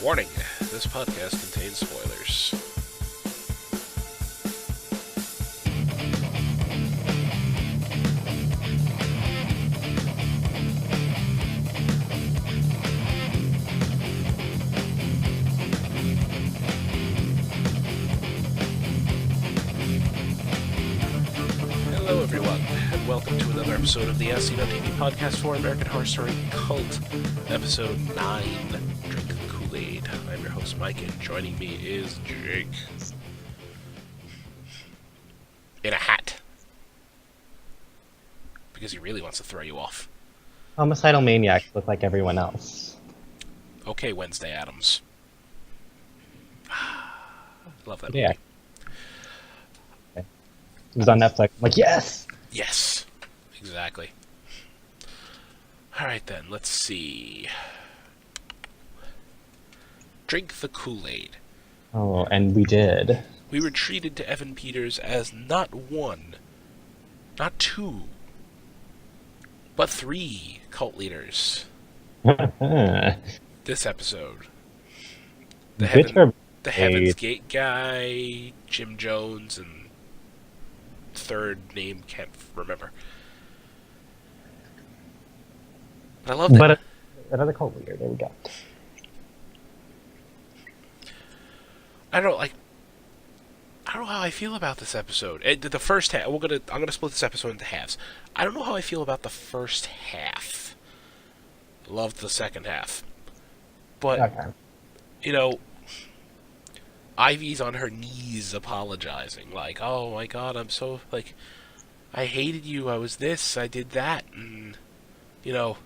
Warning, this podcast contains spoilers. Hello everyone, and welcome to another episode of the ASOTV podcast for American Horror Story Cult, episode 9, Drink the Kool-Aid. I'm your host Mike, and joining me is Jake. In a hat. Because he really wants to throw you off. Homicidal maniacs look like everyone else. Okay, Wednesday Addams. Love that Yeah. movie. It was on Netflix. I'm like, yes! Yes, exactly. Alright then, let's see. Drink the Kool-Aid. Oh, and we did. We were treated to Evan Peters as not one, not two, but 3 cult leaders this episode. The Heaven's Gate guy, Jim Jones, and third name can't remember. But I love that. But another cult leader, there we go. I don't know how I feel about this episode. The first half, I'm gonna split this episode into halves. I don't know how I feel about the first half. Loved the second half, but Okay. you know, Ivy's on her knees apologizing, like, "Oh my God, I'm so like, I hated you. I was this. I did that," and you know,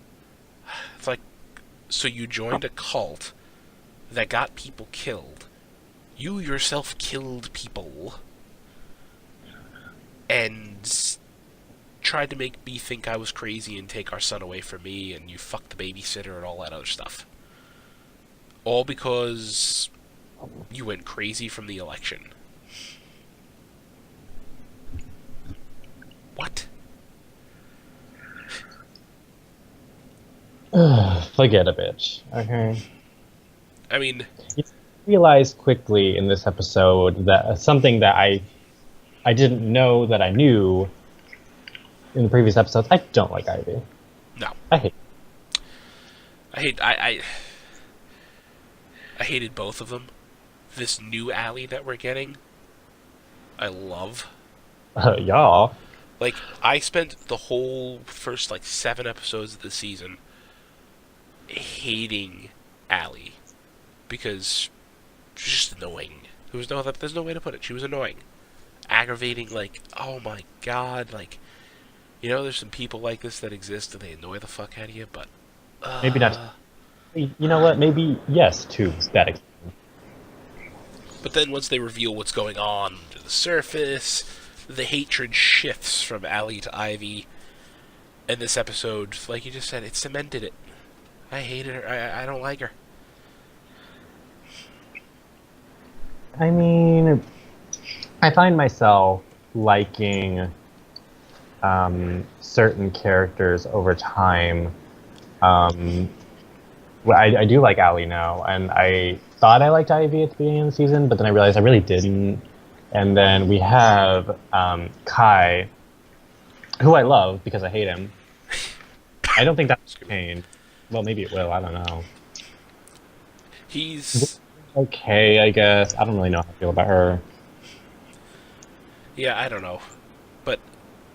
it's like, so you joined a cult that got people killed. You yourself killed people and tried to make me think I was crazy and take our son away from me, and you fucked the babysitter and all that other stuff. All because you went crazy from the election. What? Forget a bitch. Okay. I mean, You realized quickly in this episode that something that I didn't know that I knew in the previous episodes. I don't like Ivy. no. I hate I hated both of them. This new Allie that we're getting, I love. y'all. Like, I spent the whole first, 7 episodes of the season hating Allie. Because she's just annoying. There's no way to put it. She was annoying. Aggravating, oh my God, there's some people like this that exist and they annoy the fuck out of you, but... Maybe not. You know what? Maybe yes to that extent. But then once they reveal what's going on under the surface, the hatred shifts from Allie to Ivy. And this episode, like you just said, it cemented it. I hated her. I don't like her. I mean, I find myself liking certain characters over time. Well, I do like Allie now, and I thought I liked Ivy at the beginning of the season, but then I realized I really didn't. And then we have Kai, who I love because I hate him. I don't think that's changed. Well, maybe it will. I don't know. He's... okay, I guess. I don't really know how I feel about her. Yeah, I don't know. But,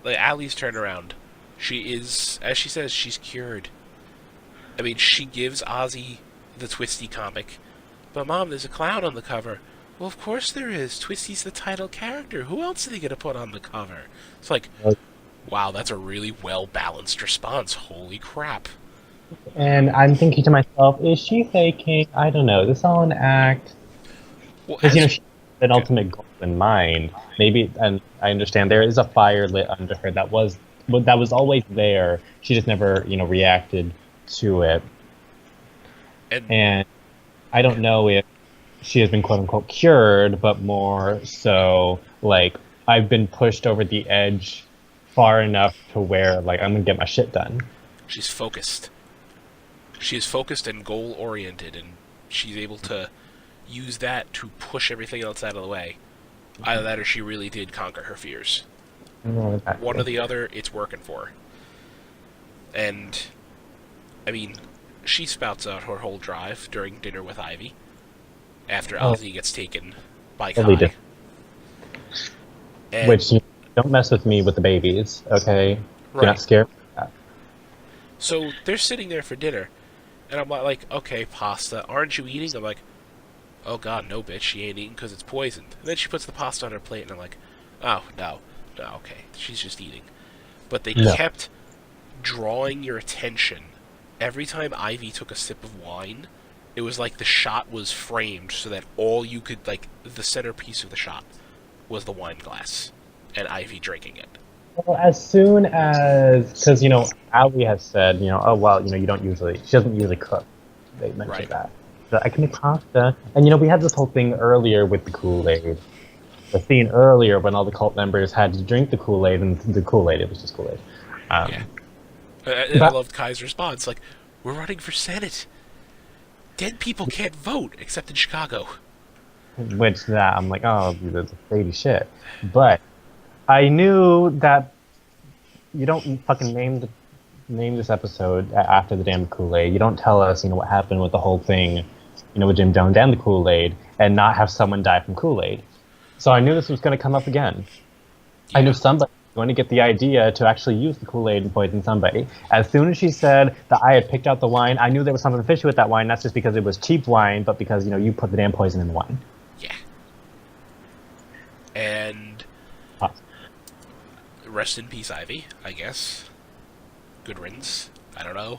Allie's turnaround. She is, as she says, she's cured. I mean, she gives Ozzy the Twisty comic. But, Mom, there's a clown on the cover. Well, of course there is. Twisty's the title character. Who else are they going to put on the cover? It's like, wow, that's a really well-balanced response. Holy crap. And I'm thinking to myself, is she faking? I don't know. Is this all an act? Well, Because, she had an ultimate goal in mind. Maybe, and I understand there is a fire lit under her that was always there. She just never, reacted to it. And I don't know if she has been quote unquote cured, but more so I've been pushed over the edge far enough to where I'm gonna get my shit done. she's focused. She is focused and goal-oriented, and she's able to use that to push everything else out of the way. Either that or she really did conquer her fears. One or the other, it's working for her. And, I mean, she spouts out her whole drive during dinner with Ivy after Ozzy gets taken by Kai. Which, don't mess with me with the babies, okay? You're not scared? So they're sitting there for dinner, and I'm like, okay, pasta, aren't you eating? I'm like, oh god, no, bitch, she ain't eating because it's poisoned. And then she puts the pasta on her plate, and I'm like, oh, no, okay, she's just eating. But they kept drawing your attention. Every time Ivy took a sip of wine, it was like the shot was framed so that all you could, like, the centerpiece of the shot was the wine glass, and Ivy drinking it. Well, as soon as, because, Ali has said, oh, well, she doesn't usually cook. They mentioned that. So I can make pasta. And, we had this whole thing earlier with the Kool-Aid. The scene earlier when all the cult members had to drink the Kool-Aid, and the Kool-Aid, it was just Kool-Aid. I loved Kai's response, like, we're running for Senate. Dead people can't vote, except in Chicago. Which, I'm like, oh, that's crazy shit. But I knew that you don't fucking name this episode after the damn Kool-Aid. You don't tell us, what happened with the whole thing, with Jim Jones and the Kool-Aid, and not have someone die from Kool-Aid. So I knew this was going to come up again. Yeah. I knew somebody was going to get the idea to actually use the Kool-Aid and poison somebody. As soon as she said that I had picked out the wine, I knew there was something fishy with that wine, not just because it was cheap wine, but because, you put the damn poison in the wine. Yeah. And rest in peace, Ivy, I guess. Good riddance. I don't know.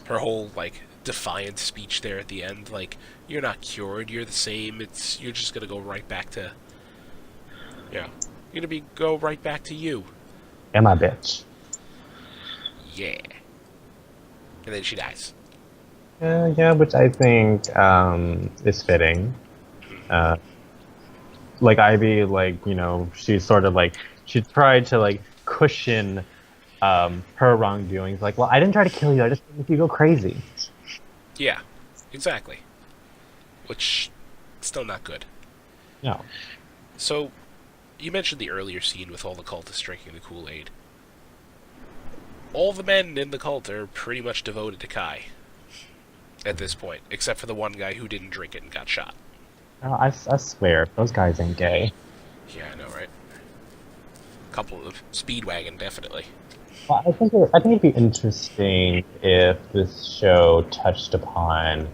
Her whole, defiant speech there at the end, you're not cured, you're the same, you're just gonna go right back to... Yeah. You're gonna go right back to you. Am I, bitch? Yeah. And then she dies. Yeah, which I think is fitting. Ivy, she's sort of she tried to cushion her wrongdoings. Well, I didn't try to kill you, I just made you go crazy. Yeah, exactly. Which, still not good. No. So, you mentioned the earlier scene with all the cultists drinking the Kool-Aid. All the men in the cult are pretty much devoted to Kai at this point, except for the one guy who didn't drink it and got shot. Oh, I swear, those guys ain't gay. Yeah, I know, right? Couple of Speedwagon, definitely. Well, I think it'd be interesting if this show touched upon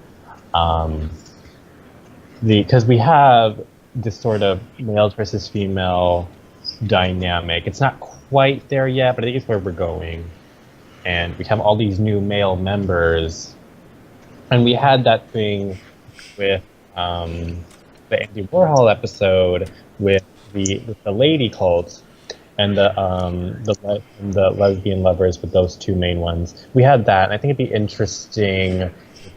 because we have this sort of male versus female dynamic. It's not quite there yet, but I think it's where we're going. And we have all these new male members, and we had that thing with the Andy Warhol episode with the lady cult. And the lesbian lovers with those two main ones. We had that, and I think it'd be interesting if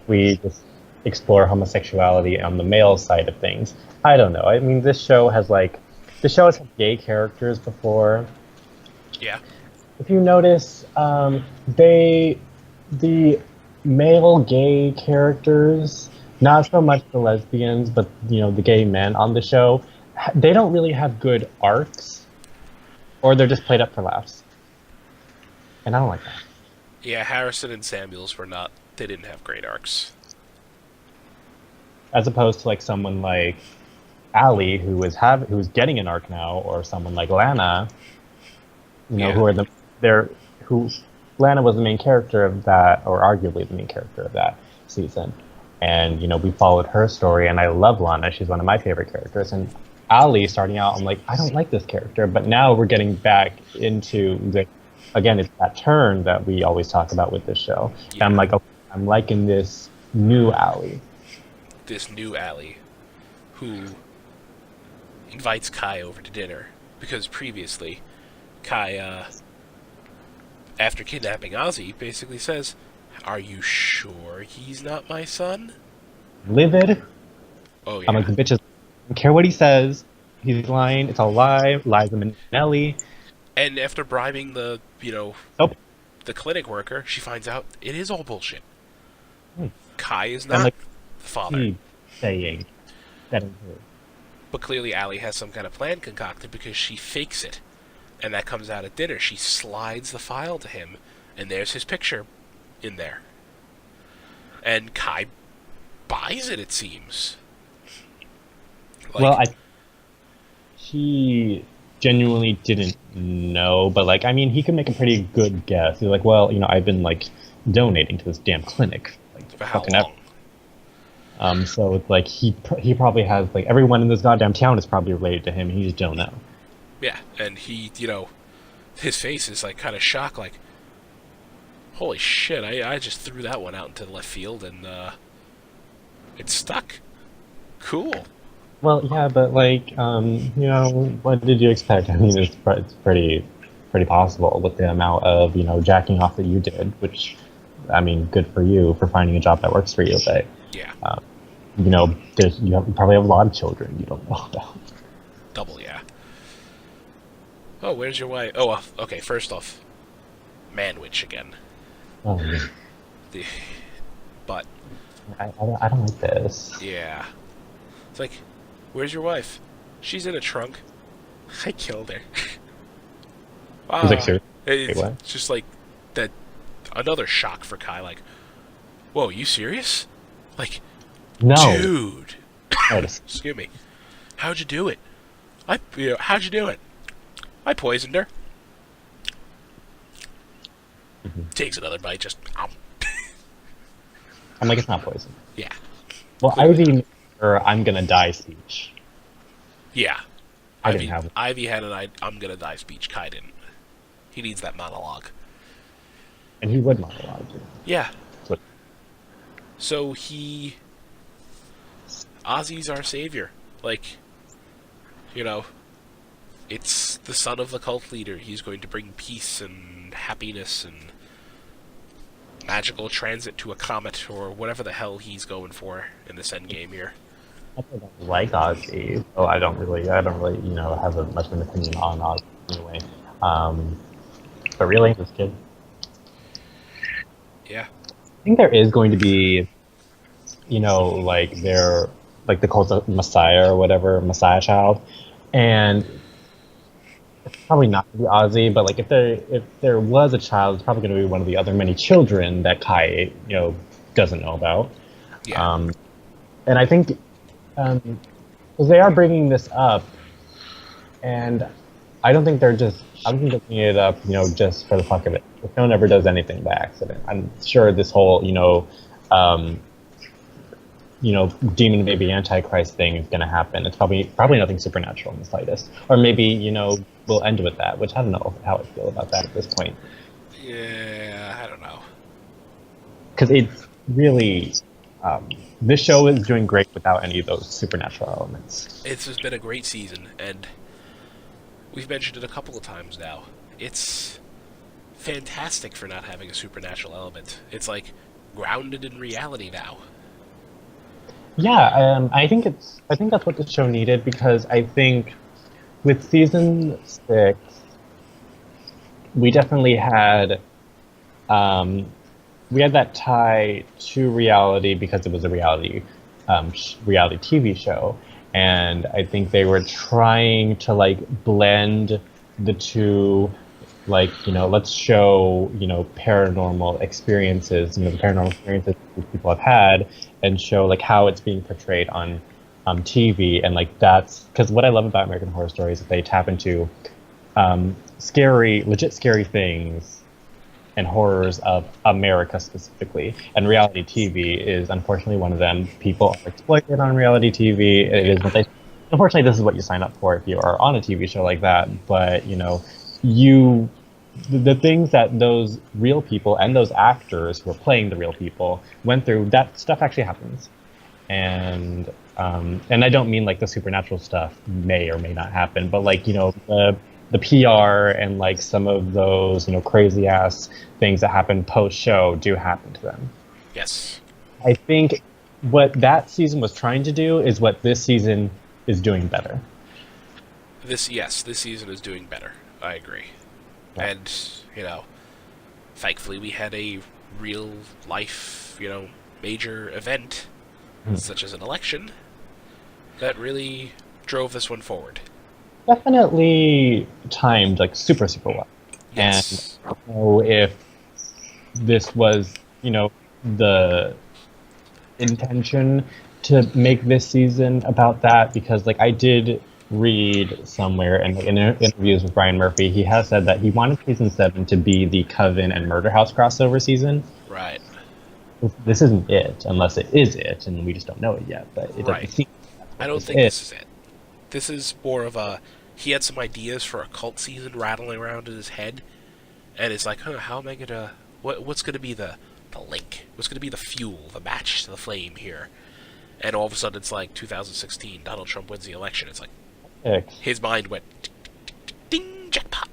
we just explore homosexuality on the male side of things. I don't know. I mean, this show has had gay characters before. Yeah. If you notice, the male gay characters, not so much the lesbians, but the gay men on the show, they don't really have good arcs. Or they're just played up for laughs. And I don't like that. Yeah, Harrison and Samuels they didn't have great arcs. As opposed to someone like Ali, who's getting an arc now, or someone like Lana, Lana was the main character of that, or arguably the main character of that season. And, we followed her story, and I love Lana. She's one of my favorite characters. And Ali, starting out, I'm like, I don't like this character, but now we're getting back into again, it's that turn that we always talk about with this show. Yeah. And I'm like, okay, I'm liking this new Ali. This new Ali, who invites Kai over to dinner, because previously, Kai, after kidnapping Ozzy, basically says, "Are you sure he's not my son?" Livid. Oh yeah. I'm like, the bitches. Don't care what he says. He's lying. It's a lie. Liza Minnelli. And after bribing the clinic worker, she finds out it is all bullshit. Hmm. Kai is And not like the father. he saying that in her. But clearly Allie has some kind of plan concocted because she fakes it. And that comes out at dinner. She slides the file to him, and there's his picture in there. And Kai buys it, it seems. Well, Like, he genuinely didn't know, but like, I mean, he could make a pretty good guess. He's like, well, I've been like donating to this damn clinic, like for how fucking ever. long? So it's like he probably has like everyone in this goddamn town is probably related to him. He just don't know. Yeah, and he, his face is like kind of shocked, like, holy shit, I just threw that one out into the left field and it stuck. Cool. Well, yeah, but like, what did you expect? I mean, it's pretty possible with the amount of jacking off that you did, which, I mean, good for you for finding a job that works for you. But Yeah. you probably have a lot of children you don't know about. Double, yeah. Oh, where's your wife? Oh, okay, first off, Manwich again. Oh, yeah. The, but, I don't like this. yeah. It's like, where's your wife? She's in a trunk. I killed her. He's like, seriously? It's Wait, what? just like that. Another shock for Kai. Like, whoa, you serious? Like, No. dude. Notice. Excuse me. How'd you do it? How'd you do it? I poisoned her. Mm-hmm. Takes another bite. Just. I'm like, it's not poison. Yeah. Well, Clearly Ivy made her "I'm gonna die" speech. Yeah. I didn't have it. Ivy had an "I'm gonna die" speech. Kai didn't. He needs that monologue. And he would monologue too. Yeah. But So Ozzy's our savior. Like, it's the son of the cult leader. He's going to bring peace and happiness and magical transit to a comet or whatever the hell he's going for in this endgame here. I don't like Ozzy, so I don't really, have much of an opinion on Ozzy anyway. But really, this kid, Yeah. I think there is going to be, like the cult of Messiah or whatever, Messiah child, and it's probably not going to be Ozzy, but like if there was a child, it's probably going to be one of the other many children that Kai, doesn't know about. Yeah. And I think, because they are bringing this up, and I don't think they're bringing it up, just for the fuck of it. If no one ever does anything by accident, I'm sure this whole, demon baby antichrist thing is going to happen. It's probably nothing supernatural in the slightest, or maybe we'll end with that, which I don't know how I feel about that at this point. Yeah, I don't know. Because it's really, this show is doing great without any of those supernatural elements. It's just been a great season, and we've mentioned it a couple of times now. It's fantastic for not having a supernatural element. It's like grounded in reality now. Yeah, I think that's what the show needed, because I think with season 6, we definitely had that tie to reality because it was a reality TV show, and I think they were trying to like blend the two, like let's show paranormal experiences, the paranormal experiences that people have had, and show like how it's being portrayed on TV, and like that's because what I love about American Horror Story is that they tap into legit scary things and horrors of America specifically, and reality TV is unfortunately one of them. People are exploited on reality TV. It is what they. Unfortunately, this is what you sign up for if you are on a TV show like that. But the things that those real people and those actors who are playing the real people went through, that stuff actually happens, and I don't mean like the supernatural stuff may or may not happen, but like the PR and like some of those crazy ass things that happen post show do happen to them. Yes. I think what that season was trying to do is what this season is doing better. This season is doing better. I agree. Yeah. And, thankfully we had a real life, major event, Hmm. such as an election, that really drove this one forward. Definitely timed like super, super well. And Yes. I don't know if this was, the intention to make this season about that, because like I did read somewhere and in interviews with Brian Murphy, he has said that he wanted season 7 to be the Coven and Murder House crossover season. Right. This isn't it, unless it is it, and we just don't know it yet. But it doesn't Right. seem like that's I what don't this think is. this is it. This is more of a. He had some ideas for a cult season rattling around in his head, and it's like, how am I gonna? What's gonna be the link? What's gonna be the fuel, the match to the flame here? And all of a sudden, it's like 2016. Donald Trump wins the election. It's like his mind went ding jackpot.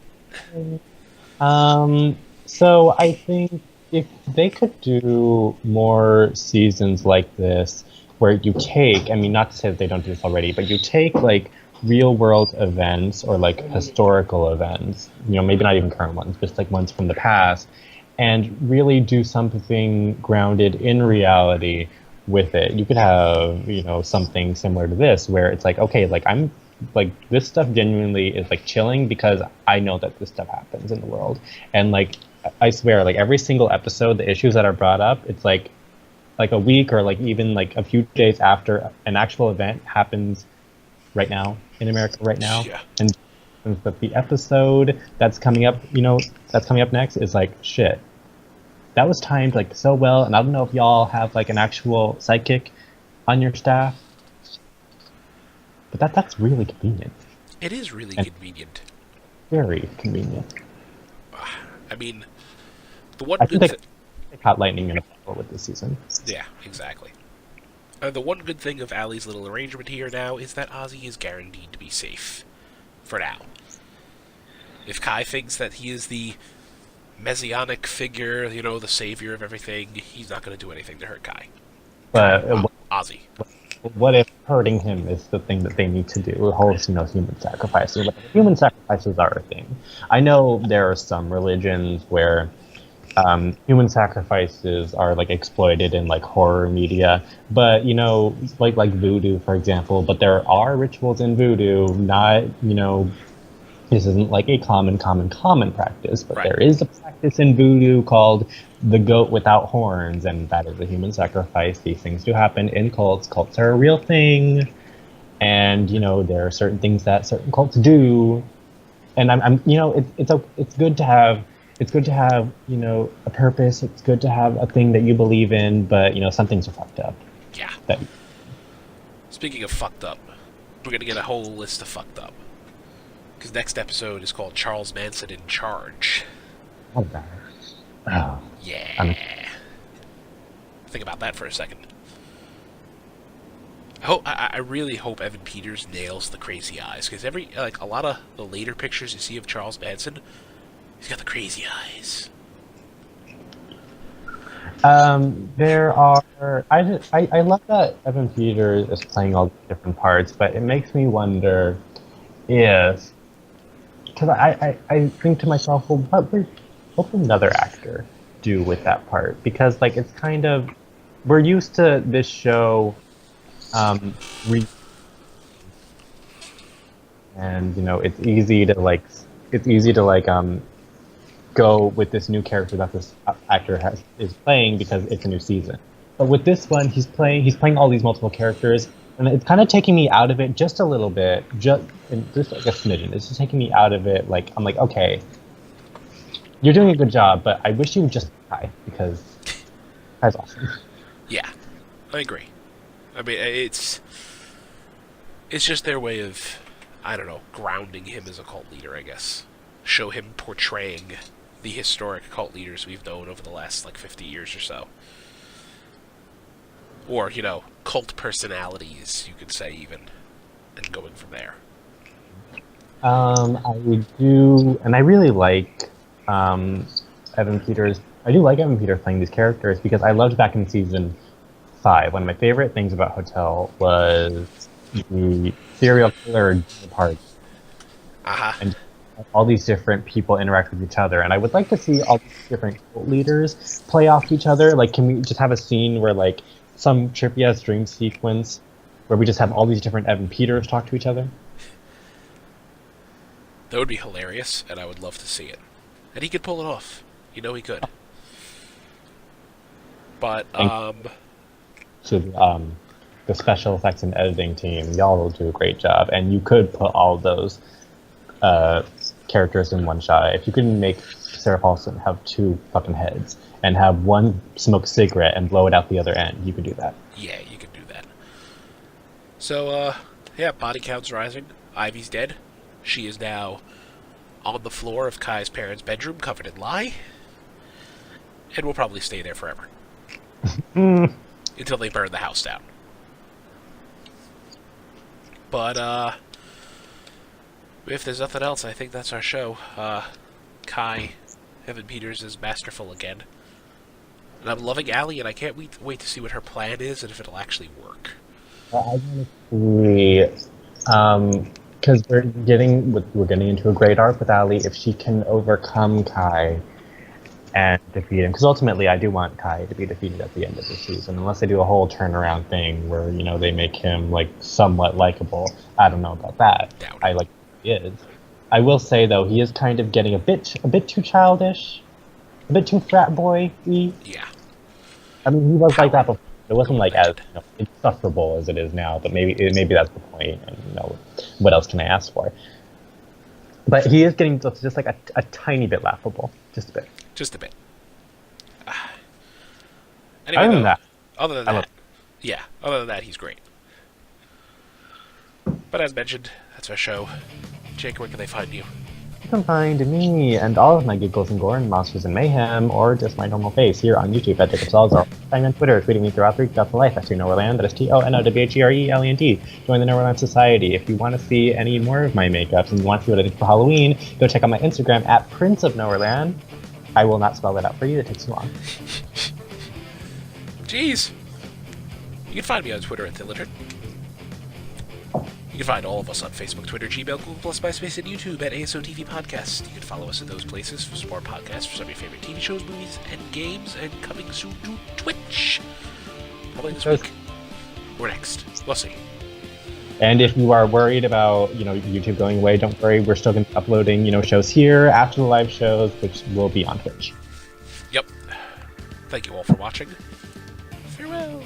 So I think if they could do more seasons like this, where you take, I mean, not to say that they don't do this already, but you take like real world events or like historical events, maybe not even current ones, just like ones from the past, and really do something grounded in reality with it. You could have, something similar to this where it's like, okay, like I'm like this stuff genuinely is like chilling because I know that this stuff happens in the world. And like I swear, like every single episode, the issues that are brought up, it's like a week or like even like a few days after an actual event happens right now in America right now. Yeah. And but the episode that's coming up, next is like shit. That was timed like so well, and I don't know if y'all have like an actual sidekick on your staff, but that's really convenient. It is really And convenient. very convenient. I mean, the one I think good they caught lightning in a bottle with this season. yeah, exactly. The one good thing of Allie's little arrangement here now is that Ozzy is guaranteed to be safe. For now. If Kai thinks that he is the messianic figure, the savior of everything, he's not going to do anything to hurt Kai. But Ozzy. what if hurting him is the thing that they need to do? The whole, human sacrifices. Like, human sacrifices are a thing. I know there are some religions where human sacrifices are like exploited in like horror media, but like voodoo, for example. But there are rituals in voodoo, not this isn't like a common practice, but Right. there is a practice in voodoo called the goat without horns, and that is a human sacrifice. These things do happen in cults. Cults are a real thing, and there are certain things that certain cults do, and I'm it's good to have. It's good to have, a purpose. It's good to have a thing that you believe in, but some things are fucked up. Yeah. That, Speaking of fucked up, we're going to get a whole list of fucked up. Because next episode is called Charles Manson in Charge. oh god. Oh. Yeah. Think about that for a second. I really hope Evan Peters nails the crazy eyes, because a lot of the later pictures you see of Charles Manson, he's got the crazy eyes. There are. I love that Evan Peters is playing all the different parts, but it makes me wonder if, because I think to myself, well, what will another actor do with that part? Because like it's kind of, we're used to this show, and it's easy to go with this new character that this actor is playing because it's a new season. But with this one, he's playing all these multiple characters, and it's kind of taking me out of it just a little bit, just like a smidgen. It's just taking me out of it. Like I'm like, okay, you're doing a good job, but I wish you would just die because that's awesome. Yeah, I agree. I mean, it's just their way of, I don't know, grounding him as a cult leader, I guess. Show him portraying the historic cult leaders we've known over the last, 50 years or so. Or, cult personalities, you could say, even. And going from there. I do, and I really like Evan Peters. I do like Evan Peters playing these characters because I loved back in season 5. One of my favorite things about Hotel was the serial killer party. Uh-huh. And all these different people interact with each other, and I would like to see all these different cult leaders play off each other. Like, can we just have a scene where, like, some trippy ass dream sequence where we just have all these different Evan Peters talk to each other? That would be hilarious, and I would love to see it. And he could pull it off. You know he could. But, So, the special effects and editing team, y'all will do a great job, and you could put all of those characters in one shot. If you can make Sarah Paulson have 2 fucking heads and have one smoke cigarette and blow it out the other end, you could do that. yeah, you could do that. So, yeah, body count's rising. Ivy's dead. She is now on the floor of Kai's parents' bedroom, covered in lye. And will probably stay there forever. Until they burn the house down. But, if there's nothing else, I think that's our show. Kai, Evan Peters is masterful again. And I'm loving Allie, and I can't wait to see what her plan is and if it'll actually work. I want to see, because we're getting into a great arc with Allie. If she can overcome Kai and defeat him, because ultimately I do want Kai to be defeated at the end of the season, unless they do a whole turnaround thing where, you know, they make him like somewhat likable. I don't know about that. I like he is. I will say though, he is kind of getting a bit too childish, a bit too frat boy-y. Yeah. I mean, he was like that before. It wasn't like as insufferable as it is now, but maybe that's the point. And you know, what else can I ask for? But he is getting just like a tiny bit laughable, just a bit. Just a bit. Anyway, other than that, yeah, other than that, he's great. But as mentioned, that's our show. Jake, where can they find you? You can find me and all of my giggles and gore and monsters and mayhem, or just my normal face here on YouTube at Jacob Salazar. Find me on Twitter, tweeting me throughout the life at Nowhereland. That is TONOWHERELEND. Join the Nowhereland Society. If you want to see any more of my makeups and you want to see what I did for Halloween, go check out my Instagram at Prince of Nowhereland. I will not spell that out for you. It takes too long. Jeez. You can find me on Twitter at TheLiterate. You can find all of us on Facebook, Twitter, Gmail, Google+, MySpace, and YouTube at ASOTV Podcast. You can follow us at those places for some more podcasts for some of your favorite TV shows, movies, and games, and coming soon to Twitch. Probably this week. Or next. We'll see. And if you are worried about, you know, YouTube going away, don't worry. We're still going to be uploading, you know, shows here after the live shows, which will be on Twitch. Yep. Thank you all for watching. Farewell.